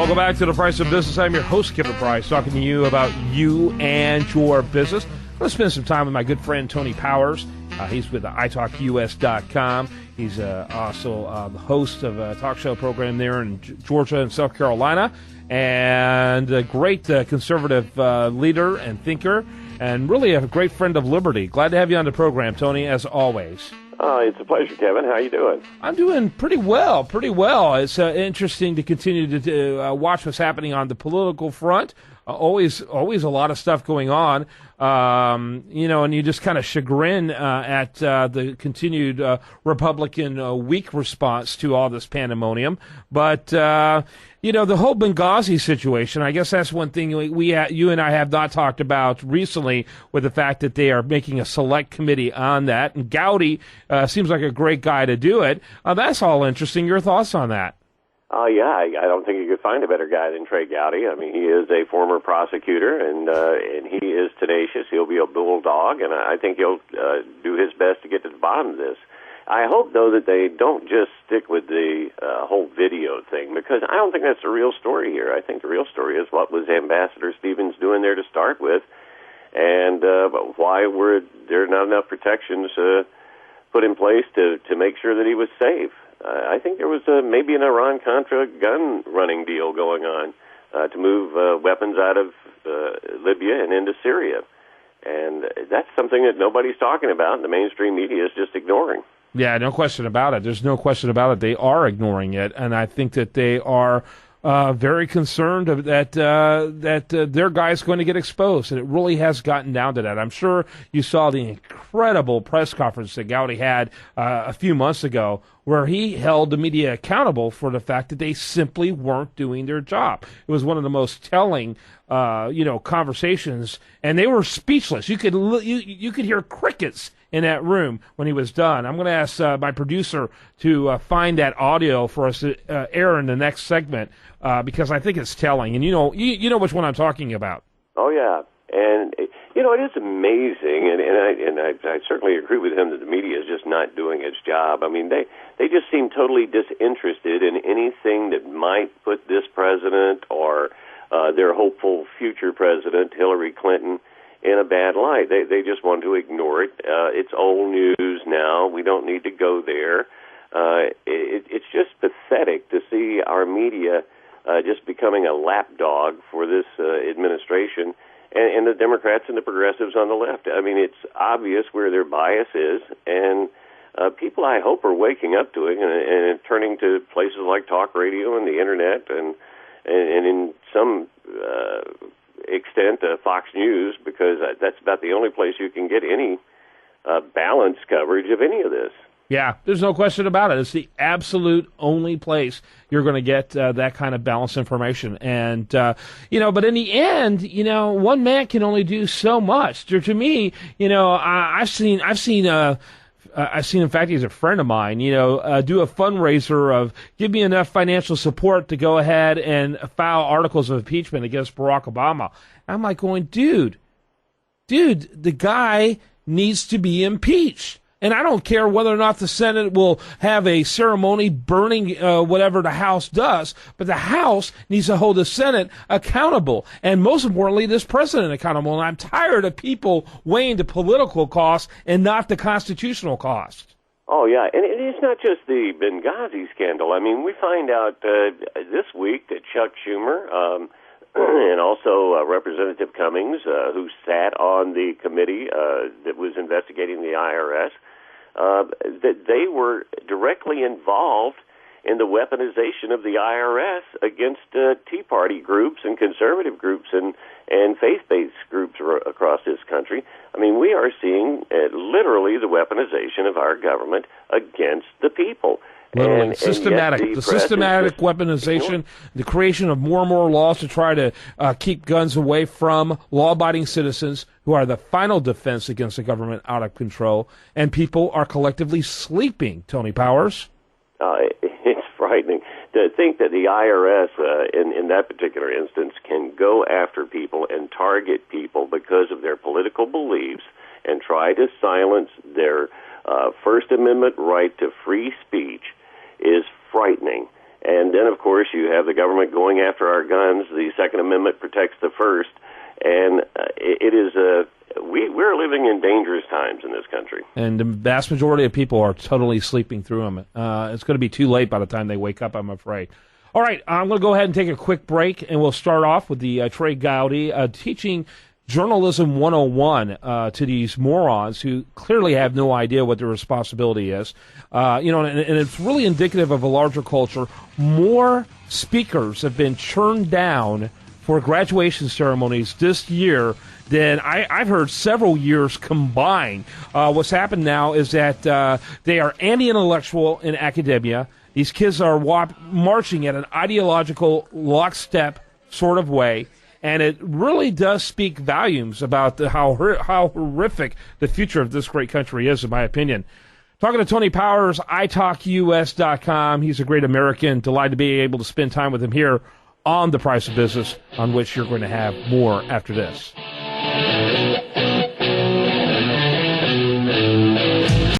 Welcome back to The Price of Business. I'm your host, Kevin Price, talking to you about you and your business. I'm going to spend some time with my good friend, Tony Powers. He's with italkus.com. He's also the host of a talk show program there in Georgia and South Carolina, and a great conservative leader and thinker, and really a great friend of liberty. Glad to have you on the program, Tony, as always. It's a pleasure, Kevin. How you doing? I'm doing pretty well. It's interesting to continue to watch what's happening on the political front. Always a lot of stuff going on, and you just kind of chagrin at the continued Republican weak response to all this pandemonium. But the whole Benghazi situation, I guess that's one thing you and I have not talked about recently, with the fact that they are making a select committee on that. And Gowdy seems like a great guy to do it. That's all interesting. Your thoughts on that? I don't think you could find a better guy than Trey Gowdy. I mean, he is a former prosecutor, and he is tenacious. He'll be a bulldog, and I think he'll do his best to get to the bottom of this. I hope, though, that they don't just stick with the whole video thing, because I don't think that's the real story here. I think the real story is what was Ambassador Stevens doing there to start with, and why were there not enough protections put in place to make sure that he was safe. I think there was maybe an Iran-Contra gun-running deal going on to move weapons out of Libya and into Syria. And that's something that nobody's talking about, and the mainstream media is just ignoring. Yeah, no question about it. There's no question about it. They are ignoring it, and I think that they are very concerned that their guy's going to get exposed, and it really has gotten down to that. I'm sure you saw the incredible press conference that Gowdy had a few months ago, where he held the media accountable for the fact that they simply weren't doing their job. It was one of the most telling, conversations, and they were speechless. You could hear crickets in that room when he was done. I'm going to ask my producer to find that audio for us to air in the next segment, because I think it's telling. And you know which one I'm talking about. Oh yeah, and it is amazing, and I certainly agree with him that the media is just not doing its job. I mean, they just seem totally disinterested in anything that might put this president or their hopeful future president, Hillary Clinton, in a bad light. They just want to ignore it. It's old news now. We don't need to go there. It's just pathetic to see our media just becoming a lapdog for this administration and the Democrats and the progressives on the left. I mean, it's obvious where their bias is, and people, I hope, are waking up to it and turning to places like talk radio and the Internet and in some extent Fox News, because that's about the only place you can get any balanced coverage of any of this. Yeah, there's no question about it. It's the absolute only place you're going to get that kind of balanced information. And, but in the end, one man can only do so much. To me, I've seen, in fact, he's a friend of mine, do a fundraiser of give me enough financial support to go ahead and file articles of impeachment against Barack Obama. I'm like going, dude, the guy needs to be impeached. And I don't care whether or not the Senate will have a ceremony burning whatever the House does, but the House needs to hold the Senate accountable, and most importantly, this president accountable. And I'm tired of people weighing the political cost and not the constitutional cost. Oh, yeah, and it's not just the Benghazi scandal. I mean, we find out this week that Chuck Schumer and also Representative Cummings, who sat on the committee that was investigating the IRS, that they were directly involved in the weaponization of the IRS against Tea Party groups and conservative groups and faith-based groups across this country. I mean, we are seeing literally the weaponization of our government against the people. Literally, systematic weaponization, the creation of more and more laws to try to keep guns away from law-abiding citizens who are the final defense against the government out of control, and people are collectively sleeping, Tony Powers. It's frightening to think that the IRS, in that particular instance, can go after people and target people because of their political beliefs and try to silence their First Amendment right to free speech is frightening. And then, of course, you have the government going after our guns. The Second Amendment protects the First. And we're living in dangerous times in this country. And the vast majority of people are totally sleeping through them. It's going to be too late by the time they wake up, I'm afraid. All right, I'm going to go ahead and take a quick break, and we'll start off with the Trey Gowdy teaching Journalism 101 to these morons who clearly have no idea what their responsibility is. And it's really indicative of a larger culture. More speakers have been churned down for graduation ceremonies this year than I've heard several years combined. What's happened now is that they are anti-intellectual in academia. These kids are marching at an ideological lockstep sort of way, and it really does speak volumes about how horrific the future of this great country is, in my opinion. Talking to Tony Powers, italkus.com. He's a great American. Delighted to be able to spend time with him here on The Price of Business, on which you're going to have more after this.